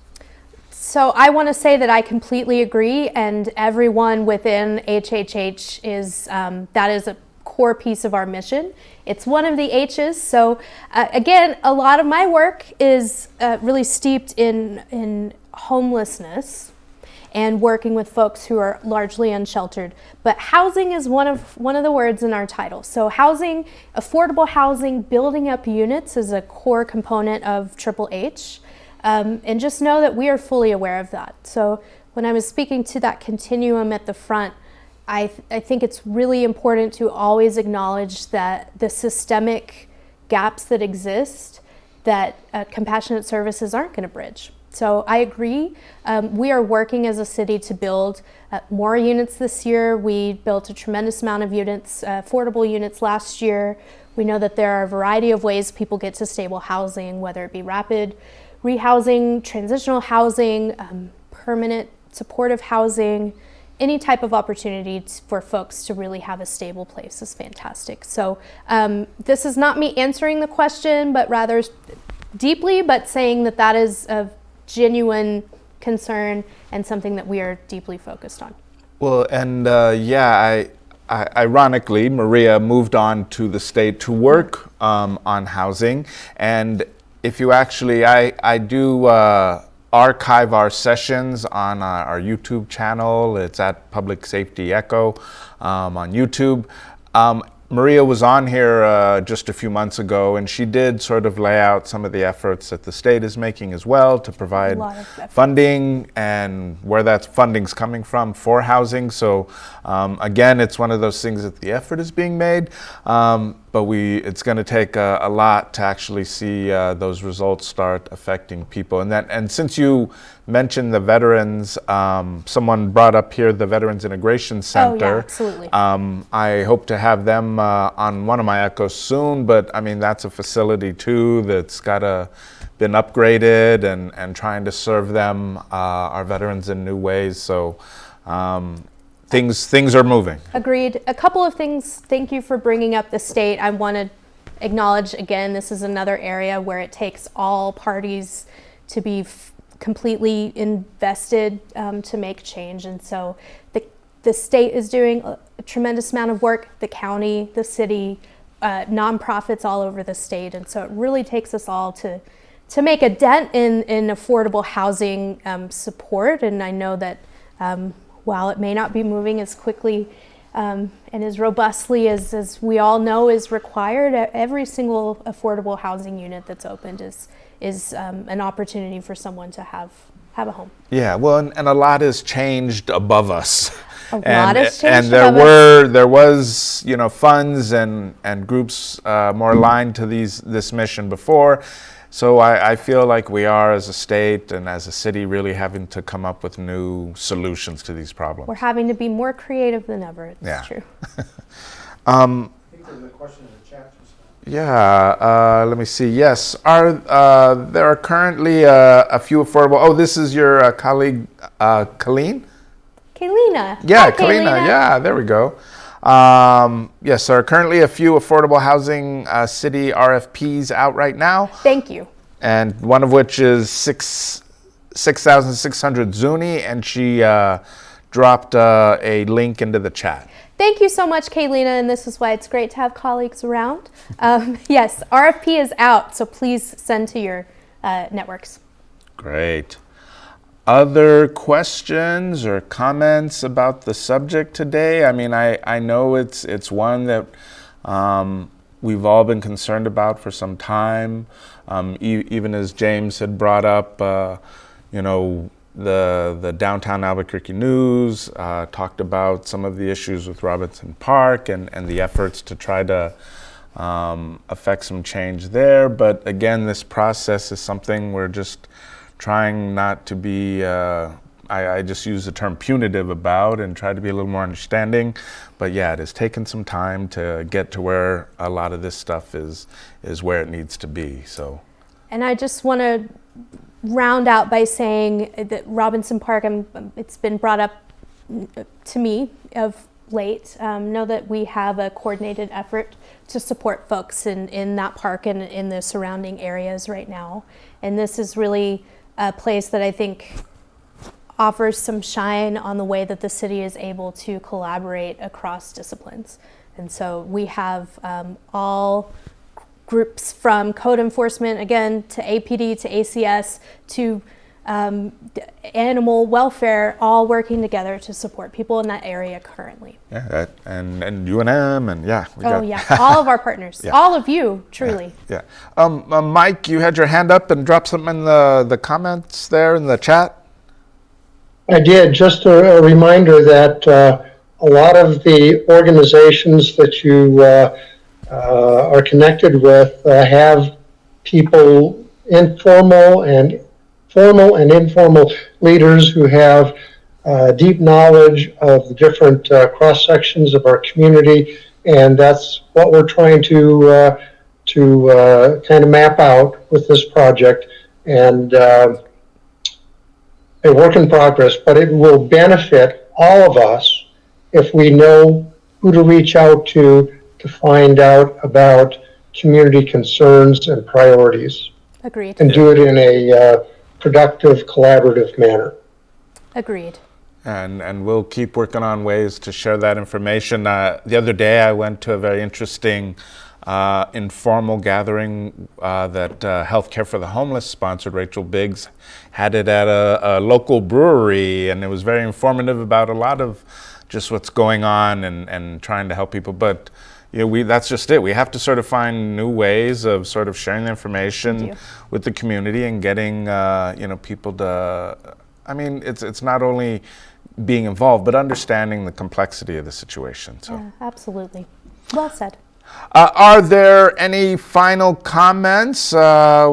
So I want to say that I completely agree, and everyone within HHH is that is a core piece of our mission. It's one of the H's. So again, a lot of my work is really steeped in homelessness and working with folks who are largely unsheltered. But housing is one of the words in our title. So housing, affordable housing, building up units is a core component of Triple H. And just know that we are fully aware of that. So when I was speaking to that continuum at the front, I think it's really important to always acknowledge that the systemic gaps that exist that compassionate services aren't going to bridge. So I agree. We are working as a city to build more units this year. We built a tremendous amount of units, affordable units last year. We know that there are a variety of ways people get to stable housing, whether it be rapid rehousing, transitional housing, permanent supportive housing. Any type of opportunity for folks to really have a stable place is fantastic. So this is not me answering the question, but rather deeply, but saying that that is a genuine concern and something that we are deeply focused on. Well, and ironically, Maria moved on to the state to work on housing. And if you actually, I do archive our sessions on our YouTube channel. It's at Public Safety Echo on YouTube. Maria was on here just a few months ago, and she did sort of lay out some of the efforts that the state is making as well to provide funding and where that funding's coming from for housing. So again, it's one of those things that the effort is being made, but it's going to take a lot to actually see those results start affecting people. And since you mentioned the veterans, someone brought up here the Veterans Integration Center. Oh, yeah, absolutely. I hope to have them on one of my echoes soon, but I mean, that's a facility too that's been upgraded and trying to serve them, our veterans, in new ways. So things are moving. Agreed. A couple of things. Thank you for bringing up the state. I want to acknowledge again, this is another area where it takes all parties to be completely invested to make change. And so the state is doing a tremendous amount of work, the county, the city, nonprofits all over the state. And so it really takes us all to make a dent in affordable housing support. And I know that while it may not be moving as quickly and as robustly as we all know is required. Every single affordable housing unit that's opened is an opportunity for someone to have a home. Yeah, well, and a lot has changed above us. A lot has changed and there was funds and groups more aligned to this mission before. So I feel like we are, as a state and as a city, really having to come up with new solutions to these problems. We're having to be more creative than ever. It's true. I think there's a question in the chat just now. Yeah, let me see. Yes, there are currently a few affordable. Oh, this is your colleague, Colleen? Kaylina. Yeah, Hi, Kalina. Yeah, there we go. Yes, there are currently a few affordable housing city RFPs out right now. Thank you. And one of which is 6,600 Zuni, and she dropped a link into the chat. Thank you so much, Kaylina, and this is why it's great to have colleagues around. Yes, RFP is out, so please send to your networks. Great. Other questions or comments about the subject today? I mean, I know it's one that we've all been concerned about for some time. Even as James had brought up, the downtown Albuquerque News talked about some of the issues with Robinson Park and the efforts to try to affect some change there. But again, this process is something we're just trying not to be, I just use the term punitive about, and try to be a little more understanding. But yeah, it has taken some time to get to where a lot of this stuff is where it needs to be. So, and I just want to round out by saying that Robinson Park, it's been brought up to me of late, know that we have a coordinated effort to support folks in that park and in the surrounding areas right now. And this is really a place that I think offers some shine on the way that the city is able to collaborate across disciplines. And so we have all groups from code enforcement, again, to APD, to ACS, to animal welfare, all working together to support people in that area currently. Yeah, and UNM, and yeah. All of our partners, Yeah. all of you, truly. Yeah. Mike, you had your hand up and dropped something in the comments there in the chat. I did. Just a reminder that a lot of the organizations that you are connected with have people, formal and informal leaders who have deep knowledge of the different cross sections of our community, and that's what we're trying to kind of map out with this project. And a work in progress, but it will benefit all of us if we know who to reach out to find out about community concerns and priorities. Agreed. And do it in a productive, collaborative manner. Agreed. And we'll keep working on ways to share that information. The other day I went to a very interesting informal gathering that Healthcare for the Homeless sponsored. Rachel Biggs had it at a local brewery, and it was very informative about a lot of just what's going on and trying to help people. But that's just it. We have to sort of find new ways of sort of sharing the information with the community and getting people to. I mean, it's not only being involved, but understanding the complexity of the situation. So. Yeah, absolutely. Well said. Are there any final comments? I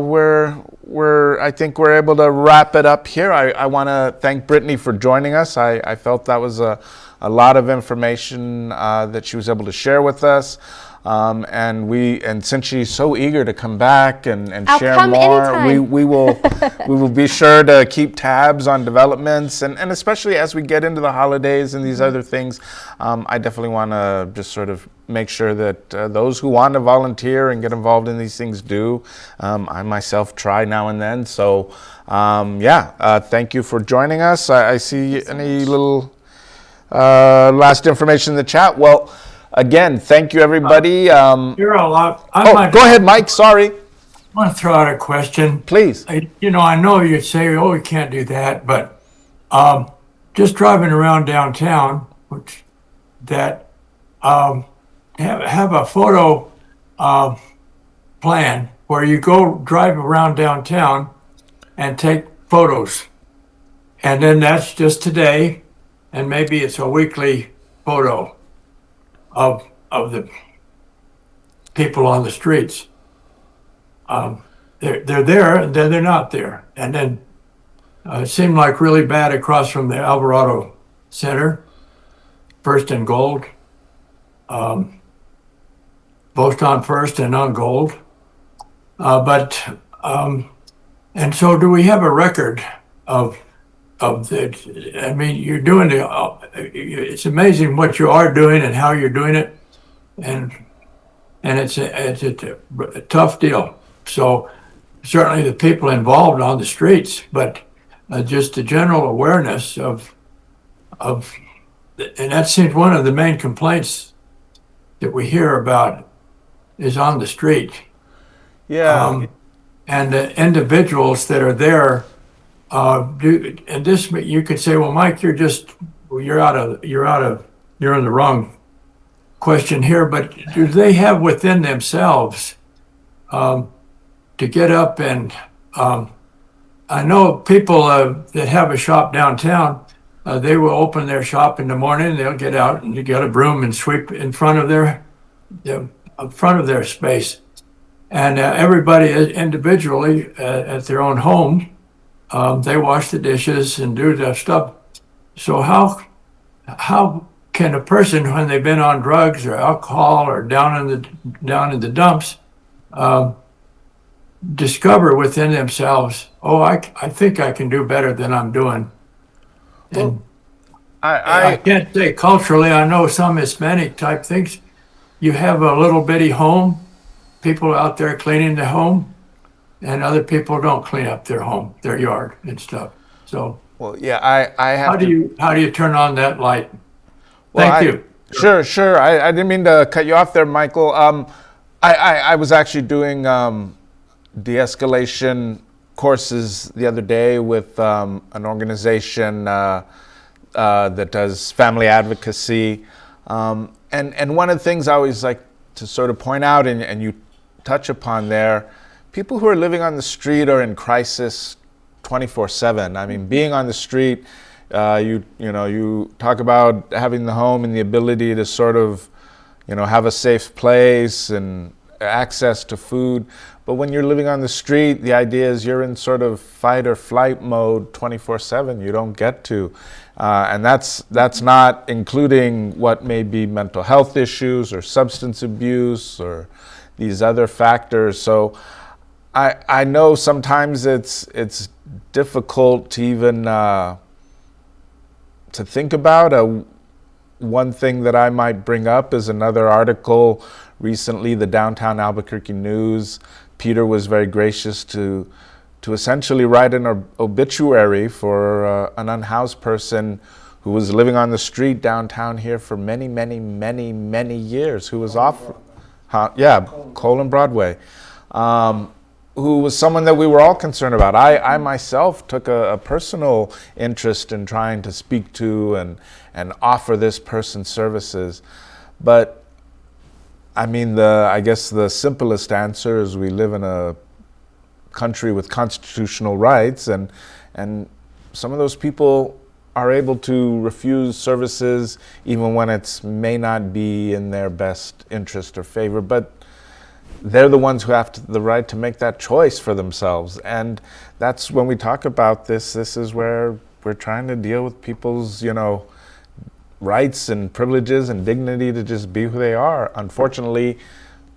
think we're able to wrap it up here. I want to thank Brittany for joining us. I felt that was a lot of information that she was able to share with us. And since she's so eager to come back and share more, we will be sure to keep tabs on developments, and especially as we get into the holidays and these other things. I definitely want to just sort of make sure that those who want to volunteer and get involved in these things do. I myself try now and then. So thank you for joining us. I see any little last information in the chat. Well, again, thank you, everybody. You're a lot. Go ahead, Mike. Sorry. I want to throw out a question. Please. I know you'd say, oh, we can't do that, but just driving around downtown, which that have a photo plan where you go drive around downtown and take photos. And then that's just today, and maybe it's a weekly photo of the people on the streets. They're there, and then they're not there. And then it seemed like really bad across from the Alvarado Center, First and Gold, both on First and on Gold. And so do we have a record of the, I mean, you're doing it's amazing what you are doing and how you're doing it. And it's a tough deal. So certainly the people involved on the streets, but just the general awareness of, and that seems one of the main complaints that we hear about is on the street. Yeah. And the individuals that are there, and this, you could say, well, Mike, you're in the wrong question here, but do they have within themselves to get up and, I know people that have a shop downtown, they will open their shop in the morning, they'll get out and get a broom and sweep in front of their space. And everybody individually at their own home, they wash the dishes and do that stuff. So how can a person, when they've been on drugs or alcohol or down in the dumps, discover within themselves, oh, I think I can do better than I'm doing? And I can't say culturally, I know some Hispanic type things. You have a little bitty home, people out there cleaning the home, and other people don't clean up their home, their yard and stuff. So, well, yeah, I have. How do you turn on that light? Thank you. Sure. I didn't mean to cut you off there, Michael. I was actually doing de-escalation courses the other day with an organization that does family advocacy. And one of the things I always like to sort of point out, and you touch upon there, people who are living on the street are in crisis 24/7. I mean, being on the street, you talk about having the home and the ability to sort of, have a safe place and access to food. But when you're living on the street, the idea is you're in sort of fight or flight mode 24/7. You don't get to. And that's not including what may be mental health issues or substance abuse or these other factors. So I know sometimes it's difficult to even to think about. One thing that I might bring up is another article recently, the Downtown Albuquerque News. Peter was very gracious to essentially write an obituary for an unhoused person who was living on the street downtown here for many, many, many, many years, who was Cole and Broadway, who was someone that we were all concerned about. I myself took a personal interest in trying to speak to and offer this person services. But I mean, I guess the simplest answer is we live in a country with constitutional rights, and some of those people are able to refuse services even when it may not be in their best interest or favor, but they're the ones who have the right to make that choice for themselves. And that's when we talk about this is where we're trying to deal with people's, rights and privileges and dignity to just be who they are. Unfortunately,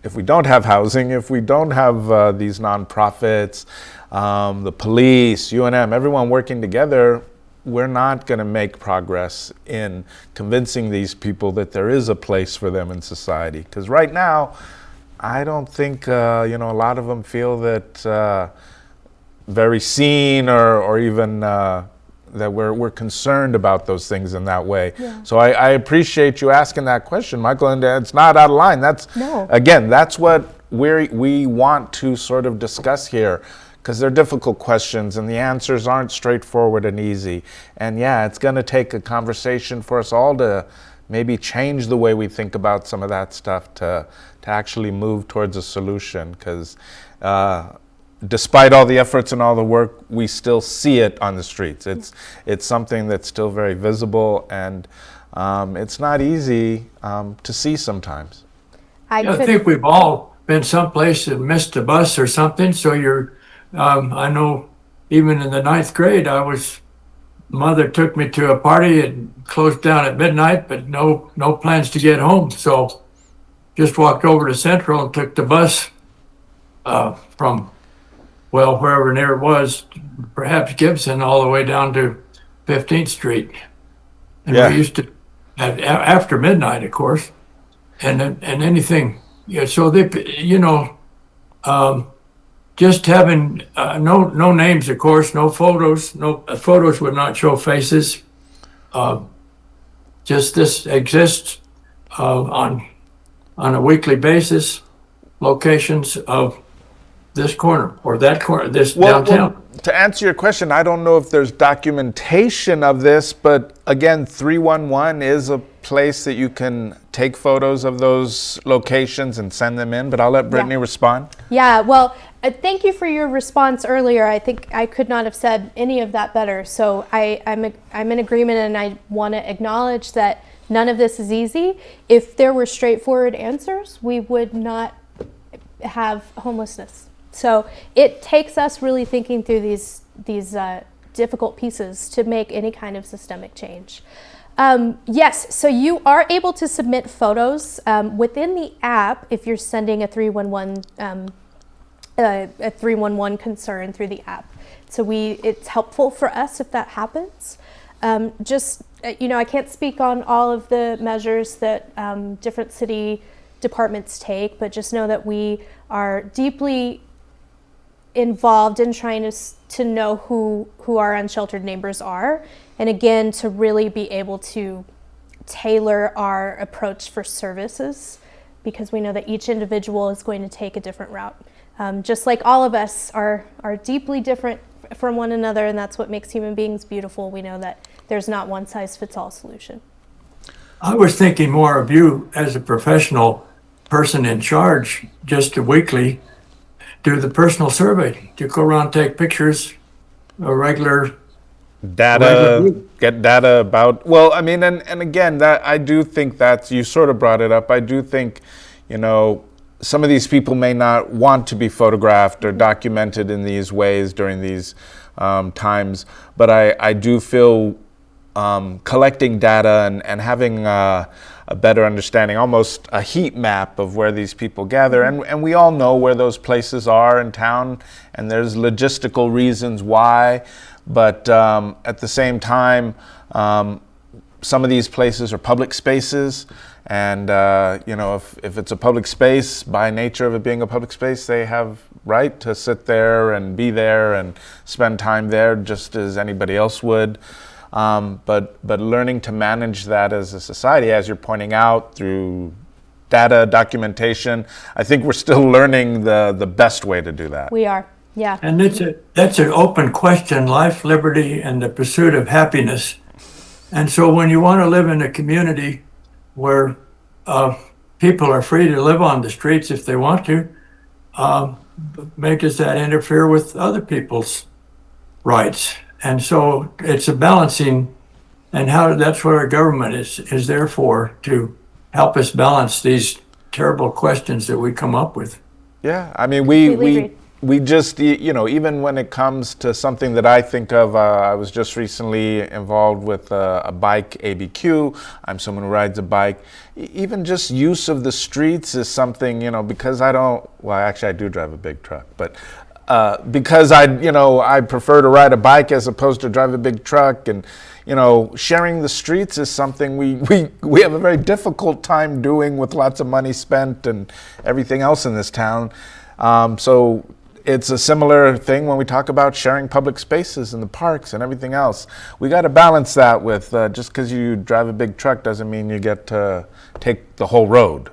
if we don't have housing, if we don't have these nonprofits, the police, UNM, everyone working together, we're not going to make progress in convincing these people that there is a place for them in society. Because right now, I don't think a lot of them feel that very seen or even that we're concerned about those things in that way. Yeah. So I appreciate you asking that question, Michael, and it's not out of line. Again, that's what we want to sort of discuss here, because they're difficult questions and the answers aren't straightforward and easy. And yeah, it's going to take a conversation for us all to maybe change the way we think about some of that stuff to actually move towards a solution, because despite all the efforts and all the work, we still see it on the streets. It's something that's still very visible, and it's not easy to see sometimes. I think we've all been someplace and missed a bus or something, so I know even in the 9th grade, mother took me to a party and closed down at midnight, but no plans to get home. So just walked over to Central and took the bus from, wherever near it was, perhaps Gibson, all the way down to 15th Street. And we used to, after midnight, of course, and anything. Yeah, so they, just having no names, of course, no photos. No photos would not show faces. Just this exists on a weekly basis. Locations of this corner or that corner, this downtown. Well, to answer your question, I don't know if there's documentation of this, but again, 311 is a place that you can take photos of those locations and send them in, but I'll let Brittany respond. Yeah, well, thank you for your response earlier. I think I could not have said any of that better. So I'm in agreement, and I want to acknowledge that none of this is easy. If there were straightforward answers, we would not have homelessness. So it takes us really thinking through these difficult pieces to make any kind of systemic change. Yes, so you are able to submit photos within the app if you're sending a 311 concern through the app. So it's helpful for us if that happens. I can't speak on all of the measures that different city departments take, but just know that we are deeply involved in trying to know who our unsheltered neighbors are, and again, to really be able to tailor our approach for services, because we know that each individual is going to take a different route. Just like all of us are deeply different from one another, and that's what makes human beings beautiful. We know that there's not one size fits all solution. I was thinking more of you as a professional person in charge, just to weekly do the personal survey, to go around, take pictures, a regular data, get data about, and again, that I do think that you sort of brought it up. I do think, some of these people may not want to be photographed or documented in these ways during these times, but I do feel collecting data and having a better understanding, almost a heat map of where these people gather. And we all know where those places are in town, and there's logistical reasons why. But at the same time, some of these places are public spaces. And, if it's a public space, by nature of it being a public space, they have right to sit there and be there and spend time there just as anybody else would. But learning to manage that as a society, as you're pointing out, through data, documentation, I think we're still learning the best way to do that. We are, yeah. And that's an open question, life, liberty, and the pursuit of happiness. And so when you want to live in a community where people are free to live on the streets if they want to, does that interfere with other people's rights? And so it's a balancing, and that's what our government is there for, to help us balance these terrible questions that we come up with. Yeah, I mean, we just, even when it comes to something that I think of, I was just recently involved with a bike ABQ. I'm someone who rides a bike. Even just use of the streets is something, because I do drive a big truck, but because I prefer to ride a bike as opposed to drive a big truck, and sharing the streets is something we have a very difficult time doing with lots of money spent and everything else in this town. So it's a similar thing when we talk about sharing public spaces in the parks and everything else. We got to balance that with just because you drive a big truck doesn't mean you get to take the whole road.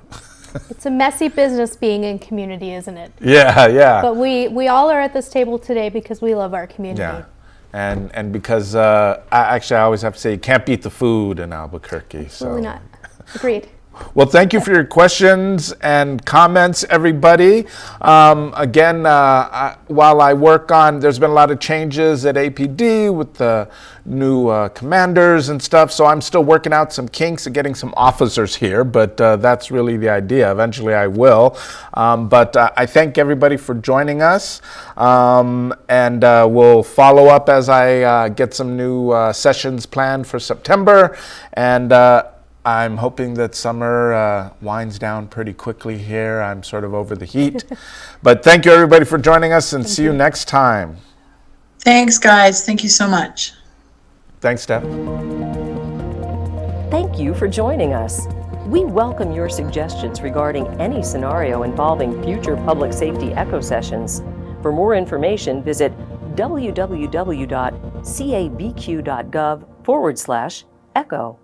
It's a messy business being in community, isn't it? Yeah. But we all are at this table today because we love our community. Yeah, and because I always have to say you can't beat the food in Albuquerque. Absolutely not. Agreed. Well, thank you for your questions and comments, everybody. Again, while I work on, there's been a lot of changes at APD with the new commanders and stuff, so I'm still working out some kinks and getting some officers here, but that's really the idea. Eventually I will. But I thank everybody for joining us, and we'll follow up as I get some new sessions planned for September, and I'm hoping that summer winds down pretty quickly here. I'm sort of over the heat. But thank you, everybody, for joining us, and see you next time. Thanks, guys. Thank you so much. Thanks, Steph. Thank you for joining us. We welcome your suggestions regarding any scenario involving future public safety echo sessions. For more information, visit www.cabq.gov/echo.